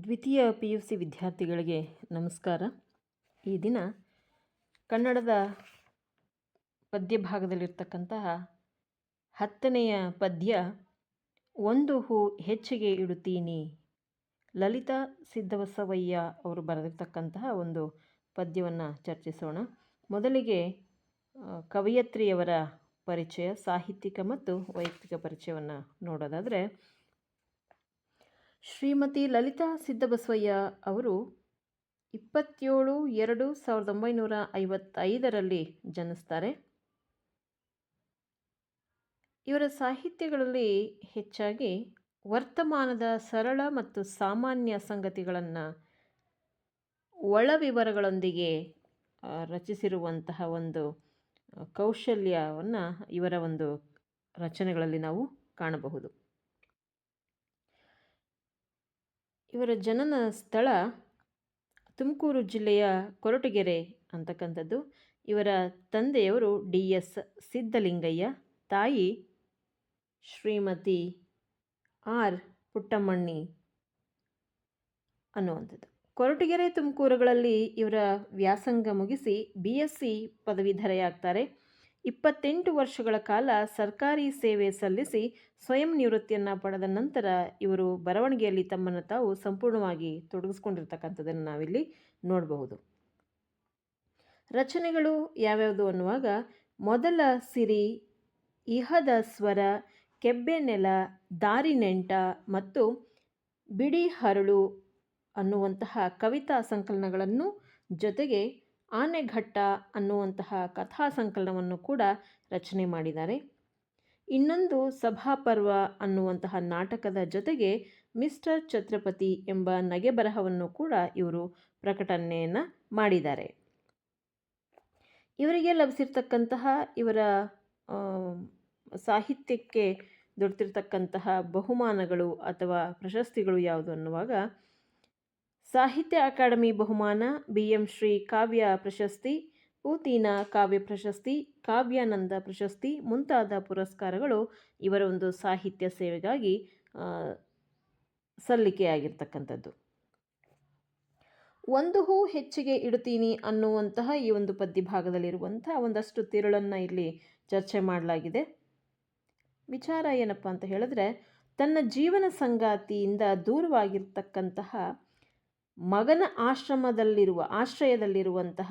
ದ್ವಿತೀಯ PUC ವಿದ್ಯಾರ್ಥಿಗಳಿಗೆ ನಮಸ್ಕಾರ. ಈ ದಿನ ಕನ್ನಡದ ಪದ್ಯಭಾಗದಲ್ಲಿರ್ತಕ್ಕಂತಹ 10ನೆಯ ಪದ್ಯ ಒಂದು ಹೂ ಹೆಚ್ಚಿಗೆ ಇಡುತ್ತೀನಿ, ಲಲಿತಾ ಸಿದ್ದಬಸವಯ್ಯ ಅವರು ಬರೆದಿರ್ತಕ್ಕಂತಹ ಒಂದು ಪದ್ಯವನ್ನು ಚರ್ಚಿಸೋಣ. ಮೊದಲಿಗೆ ಕವಯತ್ರಿಯವರ ಪರಿಚಯ, ಸಾಹಿತ್ಯಿಕ ಮತ್ತು ವೈಯಕ್ತಿಕ ಪರಿಚಯವನ್ನು ನೋಡೋದಾದರೆ, ಶ್ರೀಮತಿ ಲಲಿತಾ ಸಿದ್ದಬಸವಯ್ಯ ಅವರು 27/2/1955 ಜನಿಸ್ತಾರೆ. ಇವರ ಸಾಹಿತ್ಯಗಳಲ್ಲಿ ಹೆಚ್ಚಾಗಿ ವರ್ತಮಾನದ ಸರಳ ಮತ್ತು ಸಾಮಾನ್ಯ ಸಂಗತಿಗಳನ್ನು ಒಳ ವಿವರಗಳೊಂದಿಗೆ ರಚಿಸಿರುವಂತಹ ಒಂದು ಕೌಶಲ್ಯವನ್ನು ಇವರ ಒಂದು ರಚನೆಗಳಲ್ಲಿ ನಾವು ಕಾಣಬಹುದು. ಇವರ ಜನನ ಸ್ಥಳ ತುಮಕೂರು ಜಿಲ್ಲೆಯ ಕೊರಟಗೆರೆ ಅಂತಕ್ಕಂಥದ್ದು. ಇವರ ತಂದೆಯವರು DS ಸಿದ್ದಲಿಂಗಯ್ಯ, ತಾಯಿ ಶ್ರೀಮತಿ R ಪುಟ್ಟಮ್ಮಣ್ಣಿ ಅನ್ನುವಂಥದ್ದು. ಕೊರಟಗೆರೆ ತುಮಕೂರುಗಳಲ್ಲಿ ಇವರ ವ್ಯಾಸಂಗ ಮುಗಿಸಿ BSc ಪದವೀಧರೆಯಾಗ್ತಾರೆ. 28 ವರ್ಷಗಳ ಕಾಲ ಸರ್ಕಾರಿ ಸೇವೆ ಸಲ್ಲಿಸಿ ಸ್ವಯಂ ನಿವೃತ್ತಿಯನ್ನು ಪಡೆದ ನಂತರ ಇವರು ಬರವಣಿಗೆಯಲ್ಲಿ ತಮ್ಮನ್ನು ತಾವು ಸಂಪೂರ್ಣವಾಗಿ ತೊಡಗಿಸ್ಕೊಂಡಿರ್ತಕ್ಕಂಥದ್ದನ್ನು ನಾವಿಲ್ಲಿ ನೋಡಬಹುದು. ರಚನೆಗಳು ಯಾವ್ಯಾವುದು ಅನ್ನುವಾಗ, ಮೊದಲ ಸಿರಿ, ಇಹದ ಸ್ವರ, ಕೆಬ್ಬೆನೆಲ, ದಾರಿನೆಂಟ ಮತ್ತು ಬಿಡಿ ಹರಳು ಅನ್ನುವಂತಹ ಕವಿತಾ ಸಂಕಲನಗಳನ್ನು, ಜೊತೆಗೆ ಆನೆಘಟ್ಟ ಅನ್ನುವಂತಹ ಕಥಾ ಸಂಕಲನವನ್ನು ಕೂಡ ರಚನೆ ಮಾಡಿದ್ದಾರೆ. ಇನ್ನೊಂದು ಸಭಾಪರ್ವ ಅನ್ನುವಂತಹ ನಾಟಕದ ಜೊತೆಗೆ ಮಿಸ್ಟರ್ ಛತ್ರಪತಿ ಎಂಬ ನಗೆಬರಹವನ್ನು ಕೂಡ ಇವರು ಪ್ರಕಟಣೆಯನ್ನು ಮಾಡಿದ್ದಾರೆ. ಇವರಿಗೆ ಲಭಿಸಿರ್ತಕ್ಕಂತಹ ಇವರ ಸಾಹಿತ್ಯಕ್ಕೆ ದೊರೆತಿರ್ತಕ್ಕಂತಹ ಬಹುಮಾನಗಳು ಅಥವಾ ಪ್ರಶಸ್ತಿಗಳು ಯಾವುದು ಅನ್ನುವಾಗ, ಸಾಹಿತ್ಯ ಅಕಾಡೆಮಿ ಬಹುಮಾನ, BM ಶ್ರೀ ಕಾವ್ಯ ಪ್ರಶಸ್ತಿ, ಪೂತಿನ ಕಾವ್ಯ ಪ್ರಶಸ್ತಿ, ಕಾವ್ಯಾನಂದ ಪ್ರಶಸ್ತಿ ಮುಂತಾದ ಪುರಸ್ಕಾರಗಳು ಇವರ ಒಂದು ಸಾಹಿತ್ಯ ಸೇವೆಗಾಗಿ ಸಲ್ಲಿಕೆಯಾಗಿರ್ತಕ್ಕಂಥದ್ದು. ಒಂದು ಹೂ ಹೆಚ್ಚಿಗೆ ಇಡುತ್ತೀನಿ ಅನ್ನುವಂತಹ ಈ ಒಂದು ಪದ್ಯಭಾಗದಲ್ಲಿರುವಂತಹ ಒಂದಷ್ಟು ತಿರುಳನ್ನು ಇಲ್ಲಿ ಚರ್ಚೆ ಮಾಡಲಾಗಿದೆ. ವಿಚಾರ ಏನಪ್ಪ ಅಂತ ಹೇಳಿದ್ರೆ, ತನ್ನ ಜೀವನ ಸಂಗಾತಿಯಿಂದ ದೂರವಾಗಿರ್ತಕ್ಕಂತಹ ಮಗನ ಆಶ್ರಯದಲ್ಲಿರುವಂತಹ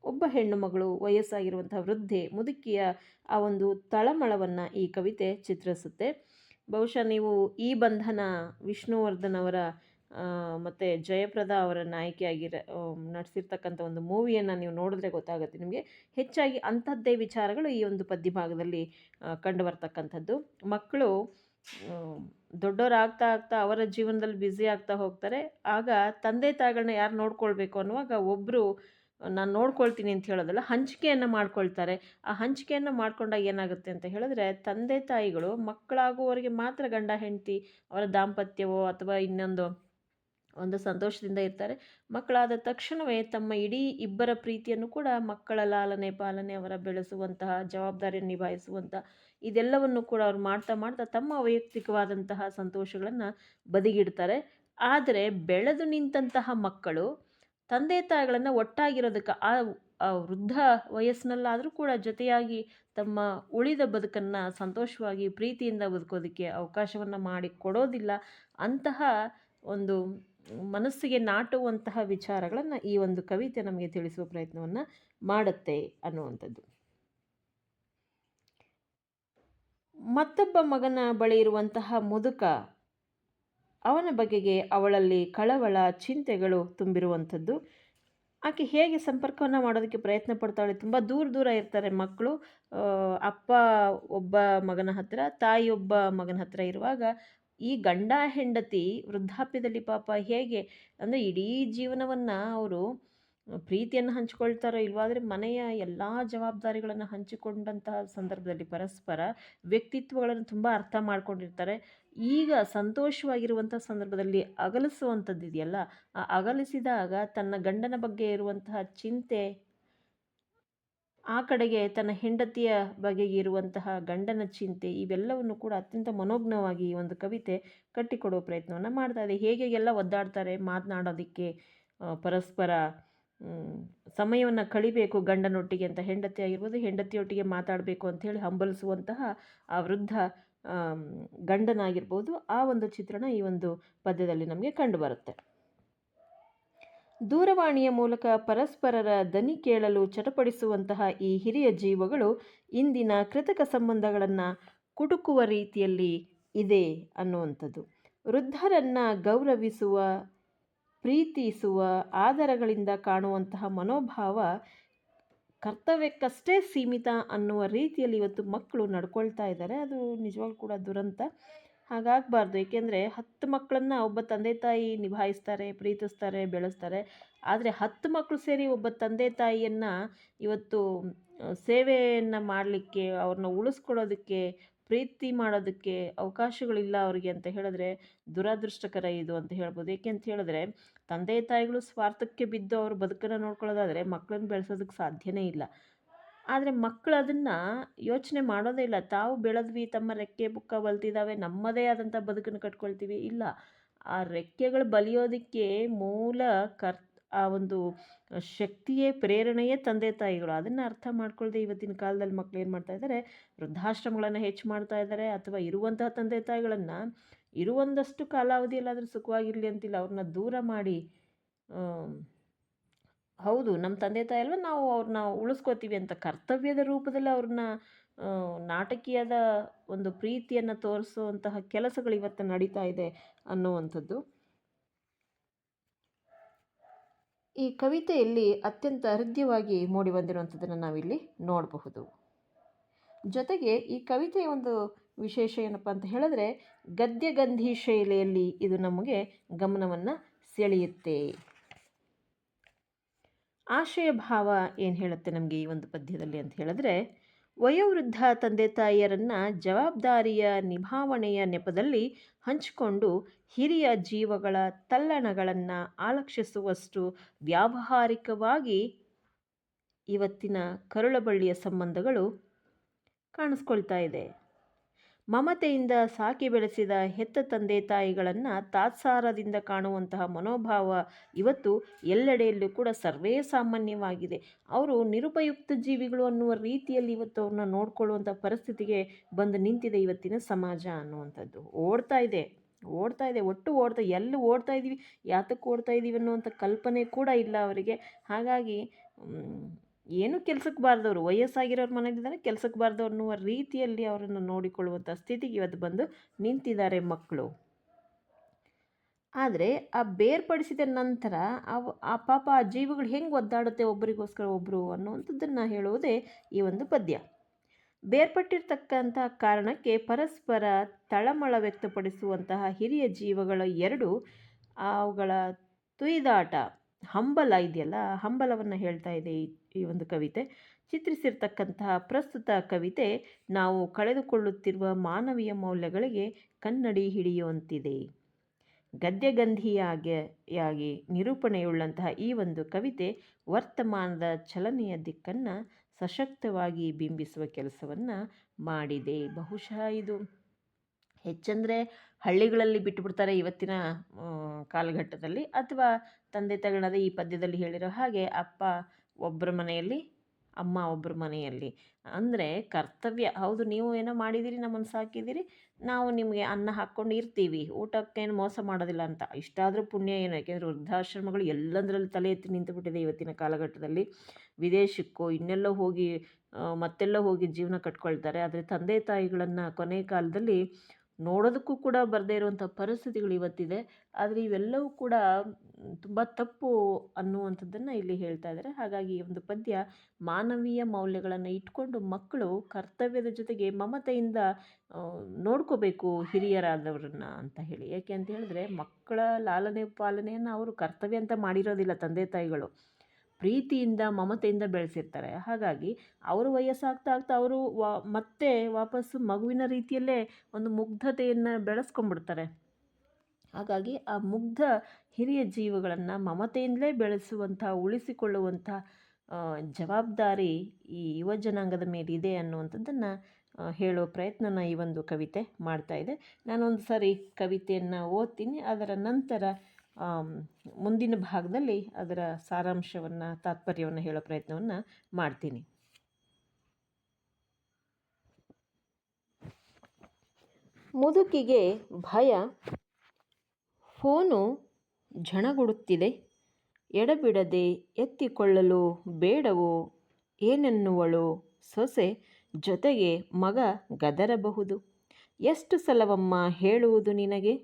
ಒಬ್ಬ ಹೆಣ್ಣು ಮಗಳು, ವಯಸ್ಸಾಗಿರುವಂತಹ ವೃದ್ಧೆ, ಮುದುಕಿಯ ಆ ಒಂದು ತಳಮಳವನ್ನು ಈ ಕವಿತೆ ಚಿತ್ರಿಸುತ್ತೆ. ಬಹುಶಃ ನೀವು ಈ ಬಂಧನ ವಿಷ್ಣುವರ್ಧನ್ ಅವರ ಮತ್ತು ಜಯಪ್ರದಾ ಅವರ ನಟಿಸಿರ್ತಕ್ಕಂಥ ಒಂದು ಮೂವಿಯನ್ನು ನೀವು ನೋಡಿದ್ರೆ ಗೊತ್ತಾಗುತ್ತೆ ನಿಮಗೆ. ಹೆಚ್ಚಾಗಿ ಅಂಥದ್ದೇ ವಿಚಾರಗಳು ಈ ಒಂದು ಪದ್ಯಭಾಗದಲ್ಲಿ ಕಂಡು ಬರ್ತಕ್ಕಂಥದ್ದು. ಮಕ್ಕಳು ದೊಡ್ಡವರಾಗ್ತಾ ಆಗ್ತಾ ಅವರ ಜೀವನದಲ್ಲಿ ಬ್ಯುಸಿ ಆಗ್ತಾ ಹೋಗ್ತಾರೆ. ಆಗ ತಂದೆ ತಾಯಿಗಳನ್ನ ಯಾರು ನೋಡ್ಕೊಳ್ಬೇಕು ಅನ್ನುವಾಗ ಒಬ್ಬರು ನಾನು ನೋಡ್ಕೊಳ್ತೀನಿ ಅಂತ ಹೇಳೋದಲ್ಲ, ಹಂಚಿಕೆಯನ್ನು ಮಾಡ್ಕೊಳ್ತಾರೆ. ಆ ಹಂಚಿಕೆಯನ್ನು ಮಾಡ್ಕೊಂಡಾಗ ಏನಾಗುತ್ತೆ ಅಂತ ಹೇಳಿದ್ರೆ, ತಂದೆ ತಾಯಿಗಳು ಮಕ್ಕಳಾಗುವವರೆಗೆ ಮಾತ್ರ ಗಂಡ ಹೆಂಡತಿ ಅವರ ದಾಂಪತ್ಯವೋ ಅಥವಾ ಇನ್ನೊಂದು ಸಂತೋಷದಿಂದ ಇರ್ತಾರೆ. ಮಕ್ಕಳಾದ ತಕ್ಷಣವೇ ತಮ್ಮ ಇಡೀ ಇಬ್ಬರ ಪ್ರೀತಿಯನ್ನು ಕೂಡ ಮಕ್ಕಳ ಲಾಲನೆ ಪಾಲನೆ, ಅವರ ಬೆಳೆಸುವಂತಹ ಜವಾಬ್ದಾರಿಯನ್ನು ನಿಭಾಯಿಸುವಂತಹ ಇದೆಲ್ಲವನ್ನು ಕೂಡ ಅವ್ರು ಮಾಡ್ತಾ ಮಾಡ್ತಾ ತಮ್ಮ ವೈಯಕ್ತಿಕವಾದಂತಹ ಸಂತೋಷಗಳನ್ನು ಬದಿಗಿಡ್ತಾರೆ. ಆದರೆ ಬೆಳೆದು ನಿಂತಹ ಮಕ್ಕಳು ತಂದೆ ತಾಯಿಗಳನ್ನು ಒಟ್ಟಾಗಿರೋದಕ್ಕೆ ಆ ವೃದ್ಧ ವಯಸ್ಸಿನಲ್ಲಾದರೂ ಕೂಡ ಜೊತೆಯಾಗಿ ತಮ್ಮ ಉಳಿದ ಬದುಕನ್ನು ಸಂತೋಷವಾಗಿ ಪ್ರೀತಿಯಿಂದ ಬದುಕೋದಕ್ಕೆ ಅವಕಾಶವನ್ನು ಮಾಡಿ ಕೊಡೋದಿಲ್ಲ. ಅಂತಹ ಒಂದು ಮನಸ್ಸಿಗೆ ನಾಟುವಂತಹ ವಿಚಾರಗಳನ್ನು ಈ ಒಂದು ಕವಿತೆ ನಮಗೆ ತಿಳಿಸುವ ಪ್ರಯತ್ನವನ್ನು ಮಾಡುತ್ತೆ ಅನ್ನುವಂಥದ್ದು. ಮತ್ತೊಬ್ಬ ಮಗನ ಬಳಿ ಇರುವಂತಹ ಮುದುಕ, ಅವನ ಬಗೆಗೆ ಅವಳಲ್ಲಿ ಕಳವಳ, ಚಿಂತೆಗಳು ತುಂಬಿರುವಂಥದ್ದು. ಆಕೆ ಹೇಗೆ ಸಂಪರ್ಕವನ್ನು ಮಾಡೋದಕ್ಕೆ ಪ್ರಯತ್ನ ಪಡ್ತಾಳೆ. ತುಂಬ ದೂರ ಇರ್ತಾರೆ ಮಕ್ಕಳು. ಅಪ್ಪ ಒಬ್ಬ ಮಗನ ಹತ್ತಿರ, ತಾಯಿ ಒಬ್ಬ ಮಗನ ಹತ್ತಿರ ಇರುವಾಗ ಈ ಗಂಡ ಹೆಂಡತಿ ವೃದ್ಧಾಪ್ಯದಲ್ಲಿ ಪಾಪ ಹೇಗೆ ಅಂದರೆ ಇಡೀ ಜೀವನವನ್ನು ಅವರು ಪ್ರೀತಿಯನ್ನು ಹಂಚಿಕೊಳ್ತಾರೋ ಇಲ್ವಾದರೆ ಮನೆಯ ಎಲ್ಲ ಜವಾಬ್ದಾರಿಗಳನ್ನು ಹಂಚಿಕೊಂಡಂತಹ ಸಂದರ್ಭದಲ್ಲಿ ಪರಸ್ಪರ ವ್ಯಕ್ತಿತ್ವಗಳನ್ನು ತುಂಬ ಅರ್ಥ ಮಾಡ್ಕೊಂಡಿರ್ತಾರೆ. ಈಗ ಸಂತೋಷವಾಗಿರುವಂಥ ಸಂದರ್ಭದಲ್ಲಿ ಅಗಲಿಸುವಂಥದ್ದು ಇದೆಯಲ್ಲ, ಆ ಅಗಲಿಸಿದಾಗ ತನ್ನ ಗಂಡನ ಬಗ್ಗೆ ಇರುವಂತಹ ಚಿಂತೆ ಆ ಕಡೆಗೆ ತನ್ನ ಹೆಂಡತಿಯ ಬಗೆಗೆ ಇರುವಂತಹ ಗಂಡನ ಚಿಂತೆ ಇವೆಲ್ಲವನ್ನು ಕೂಡ ಅತ್ಯಂತ ಮನೋಜ್ಞವಾಗಿ ಈ ಒಂದು ಕವಿತೆ ಕಟ್ಟಿಕೊಡುವ ಪ್ರಯತ್ನವನ್ನು ಮಾಡ್ತಾ ಇದೆ. ಹೇಗೆ ಎಲ್ಲ ಒದ್ದಾಡ್ತಾರೆ ಮಾತನಾಡೋದಕ್ಕೆ, ಪರಸ್ಪರ ಸಮಯವನ್ನು ಕಳಿಬೇಕು ಗಂಡನೊಟ್ಟಿಗೆ ಅಂತ ಹೆಂಡತಿ ಆಗಿರ್ಬೋದು, ಹೆಂಡತಿಯೊಟ್ಟಿಗೆ ಮಾತಾಡಬೇಕು ಅಂಥೇಳಿ ಹಂಬಲಿಸುವಂತಹ ಆ ವೃದ್ಧ ಗಂಡನಾಗಿರ್ಬೋದು, ಆ ಒಂದು ಚಿತ್ರಣ ಈ ಒಂದು ಪದ್ಯದಲ್ಲಿ ನಮಗೆ ಕಂಡುಬರುತ್ತೆ. ದೂರವಾಣಿಯ ಮೂಲಕ ಪರಸ್ಪರರ ದನಿ ಕೇಳಲು ಚಟಪಡಿಸುವಂತಹ ಈ ಹಿರಿಯ ಜೀವಗಳು ಇಂದಿನ ಕೃತಕ ಸಂಬಂಧಗಳನ್ನು ಕುಟುಕುವ ರೀತಿಯಲ್ಲಿ ಇದೆ ಅನ್ನುವಂಥದ್ದು. ವೃದ್ಧರನ್ನು ಗೌರವಿಸುವ, ಪ್ರೀತಿಸುವ, ಆದರಗಳಿಂದ ಕಾಣುವಂತಹ ಮನೋಭಾವ ಕರ್ತವ್ಯಕ್ಕಷ್ಟೇ ಸೀಮಿತ ಅನ್ನುವ ರೀತಿಯಲ್ಲಿ ಇವತ್ತು ಮಕ್ಕಳು ನಡ್ಕೊಳ್ತಾ ಇದ್ದಾರೆ. ಅದು ನಿಜವಾಗ್ಲೂ ಕೂಡ ದುರಂತ. ಹಾಗಾಗಬಾರ್ದು. ಏಕೆಂದರೆ 10 ಮಕ್ಕಳನ್ನು ಒಬ್ಬ ತಂದೆ ತಾಯಿ ನಿಭಾಯಿಸ್ತಾರೆ, ಪ್ರೀತಿಸ್ತಾರೆ, ಬೆಳೆಸ್ತಾರೆ. ಆದರೆ 10 ಮಕ್ಕಳು ಸೇರಿ ಒಬ್ಬ ತಂದೆ ತಾಯಿಯನ್ನು ಇವತ್ತು ಸೇವೆಯನ್ನು ಮಾಡಲಿಕ್ಕೆ, ಅವ್ರನ್ನ ಉಳಿಸ್ಕೊಳ್ಳೋದಕ್ಕೆ, ಪ್ರೀತಿ ಮಾಡೋದಕ್ಕೆ ಅವಕಾಶಗಳಿಲ್ಲ ಅವರಿಗೆ ಅಂತ ಹೇಳಿದ್ರೆ ದುರದೃಷ್ಟಕರ ಇದು ಅಂತ ಹೇಳ್ಬೋದು. ಏಕೆ ಅಂತ ಹೇಳಿದ್ರೆ ತಂದೆ ತಾಯಿಗಳು ಸ್ವಾರ್ಥಕ್ಕೆ ಬಿದ್ದು ಅವ್ರ ಬದುಕನ್ನು ನೋಡ್ಕೊಳ್ಳೋದಾದರೆ ಮಕ್ಕಳನ್ನ ಬೆಳೆಸೋದಕ್ಕೆ ಸಾಧ್ಯನೇ ಇಲ್ಲ. ಆದರೆ ಮಕ್ಕಳು ಅದನ್ನು ಯೋಚನೆ ಮಾಡೋದೇ ಇಲ್ಲ. ತಾವು ಬೆಳೆದ್ವಿ, ತಮ್ಮ ರೆಕ್ಕೆ ಬುಕ್ಕ ಬಲ್ತಿದ್ದಾವೆ, ನಮ್ಮದೇ ಆದಂಥ ಬದುಕನ್ನು ಕಟ್ಕೊಳ್ತೀವಿ. ಇಲ್ಲ, ಆ ರೆಕ್ಕೆಗಳು ಬಲಿಯೋದಕ್ಕೆ ಮೂಲ ಆ ಒಂದು ಶಕ್ತಿಯೇ, ಪ್ರೇರಣೆಯೇ ತಂದೆ ತಾಯಿಗಳು. ಅದನ್ನು ಅರ್ಥ ಮಾಡ್ಕೊಳ್ಳದೆ ಇವತ್ತಿನ ಕಾಲದಲ್ಲಿ ಮಕ್ಕಳು ಏನು ಮಾಡ್ತಾ ಇದ್ದಾರೆ, ವೃದ್ಧಾಶ್ರಮಗಳನ್ನು ಹೆಚ್ಚು ಮಾಡ್ತಾ ಇದ್ದಾರೆ. ಅಥವಾ ಇರುವಂತಹ ತಂದೆ ತಾಯಿಗಳನ್ನು ಇರುವಂದಷ್ಟು ಕಾಲಾವಧಿಯಲ್ಲಾದರೂ ಸುಖವಾಗಿರಲಿ ಅಂತಿಲ್ಲ, ಅವ್ರನ್ನ ದೂರ ಮಾಡಿ, ಹೌದು ನಮ್ಮ ತಂದೆ ತಾಯಿ ಅಲ್ವ, ನಾವು ಅವ್ರನ್ನ ಉಳಿಸ್ಕೋತೀವಿ ಅಂತ ಕರ್ತವ್ಯದ ರೂಪದಲ್ಲಿ ಅವ್ರನ್ನ ನಾಟಕೀಯದ ಒಂದು ಪ್ರೀತಿಯನ್ನು ತೋರಿಸುವಂತಹ ಕೆಲಸಗಳು ಇವತ್ತು ನಡೀತಾ ಇದೆ ಅನ್ನುವಂಥದ್ದು. ಈ ಕವಿತೆಯಲ್ಲಿ ಅತ್ಯಂತ ಹೃದಯವಾಗಿ ಮೂಡಿ ಬಂದಿರುವಂಥದ್ದನ್ನು ನಾವಿಲ್ಲಿ ನೋಡಬಹುದು. ಜೊತೆಗೆ ಈ ಕವಿತೆಯ ಒಂದು ವಿಶೇಷ ಏನಪ್ಪ ಅಂತ ಹೇಳಿದ್ರೆ ಗದ್ಯಗಂಧಿ ಶೈಲಿಯಲ್ಲಿ ಇದು ನಮಗೆ ಗಮನವನ್ನು ಸೆಳೆಯುತ್ತೆ. ಆಶಯ ಭಾವ ಏನು ಹೇಳುತ್ತೆ ನಮಗೆ ಈ ಒಂದು ಪದ್ಯದಲ್ಲಿ ಅಂತ ಹೇಳಿದ್ರೆ, ವಯೋವೃದ್ಧ ತಂದೆ ತಾಯಿಯರನ್ನು ಜವಾಬ್ದಾರಿಯ ನಿಭಾವಣೆಯ ನೆಪದಲ್ಲಿ ಹಂಚಿಕೊಂಡು ಹಿರಿಯ ಜೀವಗಳ ತಲ್ಲಣಗಳನ್ನು ಆಲಕ್ಷಿಸುವಷ್ಟು ವ್ಯಾವಹಾರಿಕವಾಗಿ ಇವತ್ತಿನ ಕರುಳಬಳ್ಳಿಯ ಸಂಬಂಧಗಳು ಕಾಣಿಸ್ಕೊಳ್ತಾ ಇದೆ. ಮಮತೆಯಿಂದ ಸಾಕಿ ಬೆಳೆಸಿದ ಹೆತ್ತ ತಂದೆ ತಾಯಿಗಳನ್ನು ತಾತ್ಸಾರದಿಂದ ಕಾಣುವಂತಹ ಮನೋಭಾವ ಇವತ್ತು ಎಲ್ಲೆಡೆಯಲ್ಲೂ ಕೂಡ ಸರ್ವೇ ಸಾಮಾನ್ಯವಾಗಿದೆ. ಅವರು ನಿರುಪಯುಕ್ತ ಜೀವಿಗಳು ಅನ್ನುವ ರೀತಿಯಲ್ಲಿ ಇವತ್ತು ಅವ್ರನ್ನ ನೋಡ್ಕೊಳ್ಳುವಂಥ ಪರಿಸ್ಥಿತಿಗೆ ಬಂದು ನಿಂತಿದೆ ಇವತ್ತಿನ ಸಮಾಜ ಅನ್ನುವಂಥದ್ದು. ಓಡ್ತಾ ಇದೆ, ಒಟ್ಟು ಎಲ್ಲಿ ಓಡ್ತಾ ಇದ್ದೀವಿ, ಯಾತಕ್ಕೆ ಓಡ್ತಾ ಇದ್ದೀವಿ ಅನ್ನುವಂಥ ಕಲ್ಪನೆ ಕೂಡ ಇಲ್ಲ ಅವರಿಗೆ. ಹಾಗಾಗಿ ಏನು ಕೆಲಸಕ್ಕೆ ಬಾರ್ದವರು, ವಯಸ್ಸಾಗಿರೋರು ಮನೇಲಿದ್ದಾರೆ, ಕೆಲಸಕ್ಕೆ ಬಾರ್ದವ್ರು ಅನ್ನುವ ರೀತಿಯಲ್ಲಿ ಅವರನ್ನು ನೋಡಿಕೊಳ್ಳುವಂಥ ಸ್ಥಿತಿಗೆ ಇವತ್ತು ಬಂದು ನಿಂತಿದ್ದಾರೆ ಮಕ್ಕಳು. ಆದರೆ ಆ ಬೇರ್ಪಡಿಸಿದ ನಂತರ ಆ ಪಾಪ ಆ ಜೀವಿಗಳು ಹೆಂಗೆ ಒದ್ದಾಡುತ್ತೆ ಒಬ್ಬರಿಗೋಸ್ಕರ ಒಬ್ಬರು ಅನ್ನುವಂಥದ್ದನ್ನು ಹೇಳುವುದೇ ಈ ಒಂದು ಪದ್ಯ. ಬೇರ್ಪಟ್ಟಿರ್ತಕ್ಕಂಥ ಕಾರಣಕ್ಕೆ ಪರಸ್ಪರ ತಳಮಳ ವ್ಯಕ್ತಪಡಿಸುವಂತಹ ಹಿರಿಯ ಜೀವಗಳ ಅವುಗಳ ತುಯ್ದಾಟ, ಹಂಬಲ ಇದೆಯಲ್ಲ, ಹಂಬಲವನ್ನು ಹೇಳ್ತಾ ಇದೆ ಈ ಒಂದು ಕವಿತೆ. ಚಿತ್ರಿಸಿರ್ತಕ್ಕಂತಹ ಪ್ರಸ್ತುತ ಕವಿತೆ ನಾವು ಕಳೆದುಕೊಳ್ಳುತ್ತಿರುವ ಮಾನವೀಯ ಮೌಲ್ಯಗಳಿಗೆ ಕನ್ನಡಿ ಹಿಡಿಯುವಂತಿದೆ. ಗದ್ಯಗಂಧಿಯಾಗಿ ನಿರೂಪಣೆಯುಳ್ಳಂತಹ ಈ ಒಂದು ಕವಿತೆ ವರ್ತಮಾನದ ಚಲನೆಯ ದಿಕ್ಕನ್ನು ಸಶಕ್ತವಾಗಿ ಬಿಂಬಿಸುವ ಕೆಲಸವನ್ನು ಮಾಡಿದೆ. ಬಹುಶಃ ಇದು ಹೆಚ್ಚಂದರೆ ಹಳ್ಳಿಗಳಲ್ಲಿ ಬಿಟ್ಟುಬಿಡ್ತಾರೆ ಇವತ್ತಿನ ಕಾಲಘಟ್ಟದಲ್ಲಿ, ಅಥವಾ ತಂದೆ ತಾಯಿಗಳನ್ನ ಈ ಪದ್ಯದಲ್ಲಿ ಹೇಳಿರೋ ಹಾಗೆ ಅಪ್ಪ ಒಬ್ಬರ ಮನೆಯಲ್ಲಿ, ಅಮ್ಮ ಒಬ್ಬರ ಮನೆಯಲ್ಲಿ. ಅಂದರೆ ಕರ್ತವ್ಯ, ಹೌದು ನೀವು ಏನೋ ಮಾಡಿದ್ದೀರಿ, ನಮ್ಮನ್ನು ಸಾಕಿದ್ದೀರಿ, ನಾವು ನಿಮಗೆ ಅನ್ನ ಹಾಕ್ಕೊಂಡು ಇರ್ತೀವಿ, ಊಟಕ್ಕೇನು ಮೋಸ ಮಾಡೋದಿಲ್ಲ ಅಂತ. ಇಷ್ಟಾದರೂ ಪುಣ್ಯ ಏನು, ಯಾಕೆಂದರೆ ವೃದ್ಧಾಶ್ರಮಗಳು ಎಲ್ಲದರಲ್ಲಿ ತಲೆ ಎತ್ತಿ ನಿಂತುಬಿಟ್ಟಿದೆ ಇವತ್ತಿನ ಕಾಲಘಟ್ಟದಲ್ಲಿ. ವಿದೇಶಕ್ಕೋ ಇನ್ನೆಲ್ಲೋ ಹೋಗಿ ಮತ್ತೆಲ್ಲೋ ಹೋಗಿ ಜೀವನ ಕಟ್ಕೊಳ್ತಾರೆ. ಆದರೆ ತಂದೆ ತಾಯಿಗಳನ್ನು ಕೊನೆ ಕಾಲದಲ್ಲಿ ನೋಡೋದಕ್ಕೂ ಕೂಡ ಬರದೇ ಇರುವಂಥ ಪರಿಸ್ಥಿತಿಗಳು ಇವತ್ತಿದೆ. ಆದರೆ ಇವೆಲ್ಲವೂ ಕೂಡ ತುಂಬ ತಪ್ಪು ಅನ್ನುವಂಥದ್ದನ್ನು ಇಲ್ಲಿ ಹೇಳ್ತಾ ಇದ್ದಾರೆ. ಹಾಗಾಗಿ ಈ ಒಂದು ಪದ್ಯ ಮಾನವೀಯ ಮೌಲ್ಯಗಳನ್ನು ಇಟ್ಕೊಂಡು ಮಕ್ಕಳು ಕರ್ತವ್ಯದ ಜೊತೆಗೆ ಮಮತೆಯಿಂದ ನೋಡ್ಕೋಬೇಕು ಹಿರಿಯರಾದವ್ರನ್ನ ಅಂತ ಹೇಳಿ. ಯಾಕೆ ಅಂತ ಹೇಳಿದ್ರೆ ಮಕ್ಕಳ ಲಾಲನೆ ಪಾಲನೆಯನ್ನು ಅವರು ಕರ್ತವ್ಯ ಅಂತ ಮಾಡಿರೋದಿಲ್ಲ ತಂದೆ ತಾಯಿಗಳು, ಪ್ರೀತಿಯಿಂದ ಮಮತೆಯಿಂದ ಬೆಳೆಸಿರ್ತಾರೆ. ಹಾಗಾಗಿ ಅವರು ವಯಸ್ಸಾಗ್ತಾ ಅವರು ಮತ್ತೆ ವಾಪಸ್ಸು ಮಗುವಿನ ರೀತಿಯಲ್ಲೇ ಒಂದು ಮುಗ್ಧತೆಯನ್ನು ಬೆಳೆಸ್ಕೊಂಡ್ಬಿಡ್ತಾರೆ. ಹಾಗಾಗಿ ಆ ಮುಗ್ಧ ಹಿರಿಯ ಜೀವಗಳನ್ನು ಮಮತೆಯಿಂದಲೇ ಬೆಳೆಸುವಂಥ, ಉಳಿಸಿಕೊಳ್ಳುವಂಥ ಜವಾಬ್ದಾರಿ ಈ ಯುವ ಜನಾಂಗದ ಮೇಲಿದೆ ಅನ್ನುವಂಥದ್ದನ್ನು ಹೇಳೋ ಪ್ರಯತ್ನನ ಈ ಒಂದು ಕವಿತೆ ಮಾಡ್ತಾ ಇದೆ. ನಾನೊಂದು ಸಾರಿ ಕವಿತೆಯನ್ನು ಓದ್ತೀನಿ, ಅದರ ನಂತರ ಮುಂದಿನ ಭಾಗದಲ್ಲಿ ಅದರ ಸಾರಾಂಶವನ್ನು, ತಾತ್ಪರ್ಯವನ್ನು ಹೇಳೋ ಪ್ರಯತ್ನವನ್ನು ಮಾಡ್ತೀನಿ. ಮುದುಕಿಗೆ ಭಯ, ಫೋನು ಝಣಗುಡುತ್ತಿದೆ, ಎಡಬಿಡದೆ ಎತ್ತಿಕೊಳ್ಳಲು ಬೇಡವೋ ಏನೆನ್ನುವಳು ಸೊಸೆ, ಜೊತೆಗೆ ಮಗ ಗದರಬಹುದು. ಎಷ್ಟು ಸಲವಮ್ಮ ಹೇಳುವುದು ನಿನಗೆ?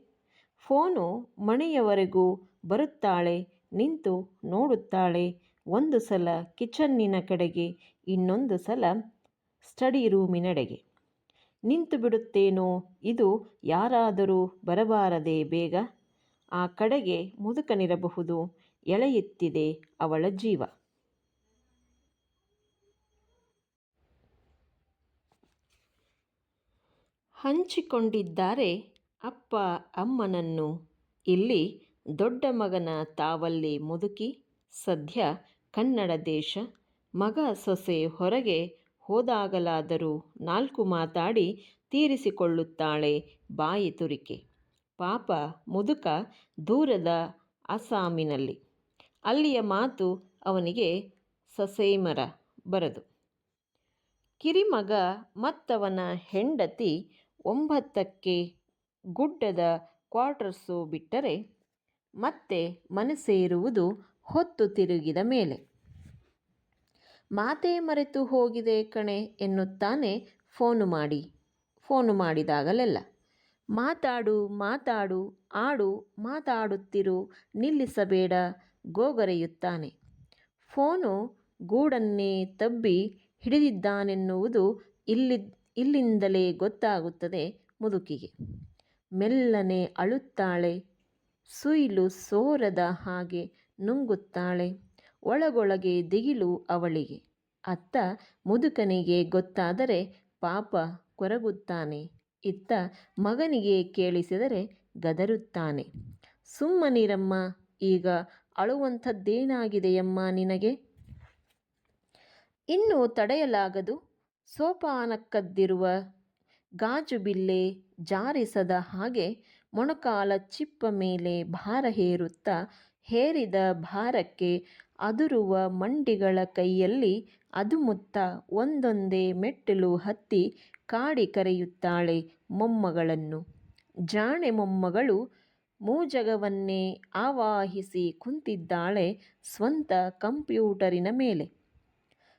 ಫೋನು ಮನೆಯವರೆಗೂ ಬರುತ್ತಾಳೆ, ನಿಂತು ನೋಡುತ್ತಾಳೆ, ಒಂದು ಸಲ ಕಿಚನ್ನಿನ ಕಡೆಗೆ, ಇನ್ನೊಂದು ಸಲ ಸ್ಟಡಿ ರೂಮಿನೆಡೆಗೆ. ನಿಂತು ಬಿಡುತ್ತೇನೋ, ಇದು ಯಾರಾದರೂ ಬರಬಾರದೆ ಬೇಗ? ಆ ಕಡೆಗೆ ಮುದುಕನಿರಬಹುದು, ಎಳೆಯುತ್ತಿದೆ ಅವಳ ಜೀವ. ಹಂಚಿಕೊಂಡಿದ್ದಾರೆ ಅಪ್ಪ ಅಮ್ಮನನ್ನು, ಇಲ್ಲಿ ದೊಡ್ಡ ಮಗನ ತಾವಲ್ಲಿ ಮುದುಕಿ, ಸದ್ಯ ಕನ್ನಡ ದೇಶ. ಮಗ ಸೊಸೆ ಹೊರಗೆ ಹೋದಾಗಲಾದರೂ ನಾಲ್ಕು ಮಾತಾಡಿ ತೀರಿಸಿಕೊಳ್ಳುತ್ತಾಳೆ ಬಾಯಿ ತುರಿಕೆ. ಪಾಪ ಮುದುಕ ದೂರದ ಅಸ್ಸಾಮಿನಲ್ಲಿ, ಅಲ್ಲಿಯ ಮಾತು ಅವನಿಗೆ ಸಸೇಮರ ಬರದು. ಕಿರಿಮಗ ಮತ್ತವನ ಹೆಂಡತಿ 9ಕ್ಕೆ ಗುಡ್ಡದ ಕ್ವಾರ್ಟರ್ಸು ಬಿಟ್ಟರೆ ಮತ್ತೆ ಮನೆ ಸೇರುವುದು ಹೊತ್ತು ತಿರುಗಿದ ಮೇಲೆ. ಮಾತೇ ಮರೆತು ಹೋಗಿದೆ ಕಣೆ ಎನ್ನುತ್ತಾನೆ ಫೋನು ಮಾಡಿದಾಗಲೆಲ್ಲ. ಮಾತಾಡು ಮಾತಾಡು, ಆಡು, ಮಾತಾಡುತ್ತಿರು, ನಿಲ್ಲಿಸಬೇಡ ಗೋಗರೆಯುತ್ತಾನೆ. ಫೋನು ಗೂಡನ್ನೇ ತಬ್ಬಿ ಹಿಡಿದಿದ್ದಾನೆನ್ನುವುದು ಇಲ್ಲಿಂದಲೇ ಗೊತ್ತಾಗುತ್ತದೆ ಮುದುಕಿಗೆ. ಮೆಲ್ಲನೆ ಅಳುತ್ತಾಳೆ, ಸುಯಿಲು ಸೋರದ ಹಾಗೆ ನುಂಗುತ್ತಾಳೆ. ಒಳಗೊಳಗೆ ದಿಗಿಲು ಅವಳಿಗೆ. ಅತ್ತ ಮುದುಕನಿಗೆ ಗೊತ್ತಾದರೆ ಪಾಪ ಕೊರಗುತ್ತಾನೆ, ಇತ್ತ ಮಗನಿಗೆ ಕೇಳಿಸಿದರೆ ಗದರುತ್ತಾನೆ. ಸುಮ್ಮನಿರಮ್ಮ, ಈಗ ಅಳುವಂಥದ್ದೇನಾಗಿದೆಯಮ್ಮ ನಿನಗೆ? ಇನ್ನೂ ತಡೆಯಲಾಗದು. ಸೋಪಾನಕ್ಕದ್ದಿರುವ ಗಾಜು ಬಿಲ್ಲೆ ಜಾರಿಸದ ಹಾಗೆ ಮೊಣಕಾಲ ಚಿಪ್ಪ ಮೇಲೆ ಭಾರ ಹೇರುತ್ತಾ, ಹೇರಿದ ಭಾರಕ್ಕೆ ಅದುರುವ ಮಂಡಿಗಳ ಕೈಯಲ್ಲಿ ಅದುಮುತ್ತ ಒಂದೊಂದೇ ಮೆಟ್ಟಿಲು ಹತ್ತಿ ಕಾಡಿ ಕರೆಯುತ್ತಾಳೆ ಮೊಮ್ಮಗಳನ್ನು. ಜಾಣೆ ಮೊಮ್ಮಗಳು ಮೂಜಗವನ್ನೇ ಆವಾಹಿಸಿ ಕುಂತಿದ್ದಾಳೆ ಸ್ವಂತ ಕಂಪ್ಯೂಟರಿನ ಮೇಲೆ.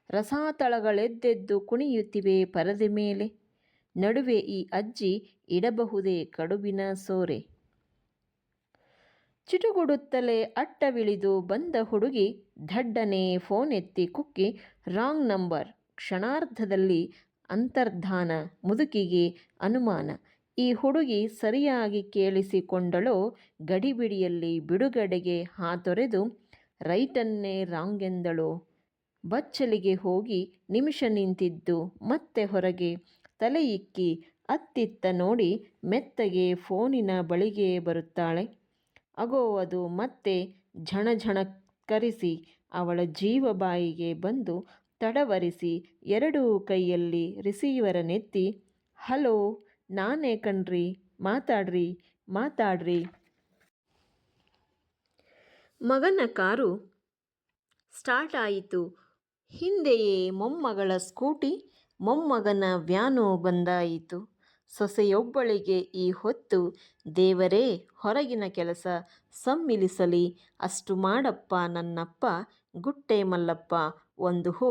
ರಸಾತಳಗಳೆದ್ದೆದ್ದು ಕುಣಿಯುತ್ತಿವೆ ಪರದೆ ಮೇಲೆ. ನಡುವೆ ಈ ಅಜ್ಜಿ ಇಡಬಹುದೇ ಕಡುಬಿನ ಸೋರೆ. ಚಿಟುಗುಡುತ್ತಲೇ ಅಟ್ಟವಿಳಿದು ಬಂದ ಹುಡುಗಿ ಧಡ್ಡನೆ ಫೋನೆತ್ತಿ ಕುಕ್ಕಿ, ರಾಂಗ್ ನಂಬರ್. ಕ್ಷಣಾರ್ಧದಲ್ಲಿ ಅಂತರ್ಧಾನ. ಮುದುಕಿಗೆ ಅನುಮಾನ, ಈ ಹುಡುಗಿ ಸರಿಯಾಗಿ ಕೇಳಿಸಿಕೊಂಡಳೋ ಗಡಿಬಿಡಿಯಲ್ಲಿ ಬಿಡುಗಡೆಗೆ ಹಾತೊರೆದು ರೈಟನ್ನೇ ರಾಂಗೆಂದಳೋ. ಬಚ್ಚಲಿಗೆ ಹೋಗಿ ನಿಮಿಷ ನಿಂತಿದ್ದು ಮತ್ತೆ ಹೊರಗೆ ತಲೆ ಇಕ್ಕಿ ಅತ್ತಿತ್ತ ನೋಡಿ ಮೆತ್ತಗೆ ಫೋನಿನ ಬಳಿಗೆ ಬರುತ್ತಾಳೆ. ಅಗೋ ಅದು ಮತ್ತೆ ಝಣಝಣಕರಿಸಿ ಅವಳ ಜೀವ ಬಾಯಿಗೆ ಬಂದು ತಡವರಿಸಿ ಎರಡೂ ಕೈಯಲ್ಲಿ ರಿಸೀವರನೆತ್ತಿ, ಹಲೋ, ನಾನೇ ಕಣ್ರಿ, ಮಾತಾಡ್ರಿ. ಮಗನ ಕಾರು ಸ್ಟಾರ್ಟ್ ಆಯಿತು. ಹಿಂದೆಯೇ ಮೊಮ್ಮಗಳ ಸ್ಕೂಟಿ, ಮೊಮ್ಮಗನ ವ್ಯಾನು ಬಂದಾಯಿತು. ಸೊಸೆಯೊಬ್ಬಳಿಗೆ ಈ ಹೊತ್ತು ದೇವರೇ ಹೊರಗಿನ ಕೆಲಸ ಸಮ್ಮಿಲಿಸಲಿ, ಅಷ್ಟು ಮಾಡಪ್ಪ ನನ್ನಪ್ಪ, ಗುಟ್ಟೆ ಮಲ್ಲಪ್ಪ, ಒಂದು ಹೂ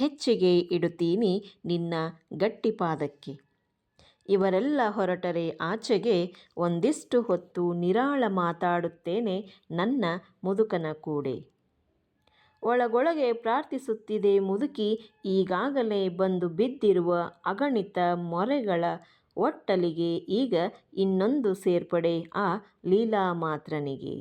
ಹೆಚ್ಚಿಗೆ ಇಡುತ್ತೀನಿ ನಿನ್ನ ಗಟ್ಟಿಪಾದಕ್ಕೆ. ಇವರೆಲ್ಲ ಹೊರಟರೆ ಆಚೆಗೆ ಒಂದಿಷ್ಟು ಹೊತ್ತು ನಿರಾಳ ಮಾತಾಡುತ್ತೇನೆ ನನ್ನ ಮುದುಕನ ಕೂಡೆ. ಒಳಗೊಳಗೆ ಪ್ರಾರ್ಥಿಸುತ್ತಿದೆ ಮುದುಕಿ, ಈಗಾಗಲೇ ಬಂದು ಬಿದ್ದಿರುವ ಅಗಣಿತ ಮೊರೆಗಳ ಒಟ್ಟಲಿಗೆ ಈಗ ಇನ್ನೊಂದು ಸೇರ್ಪಡೆ ಆ ಲೀಲಾಮಾತ್ರನಿಗೆ.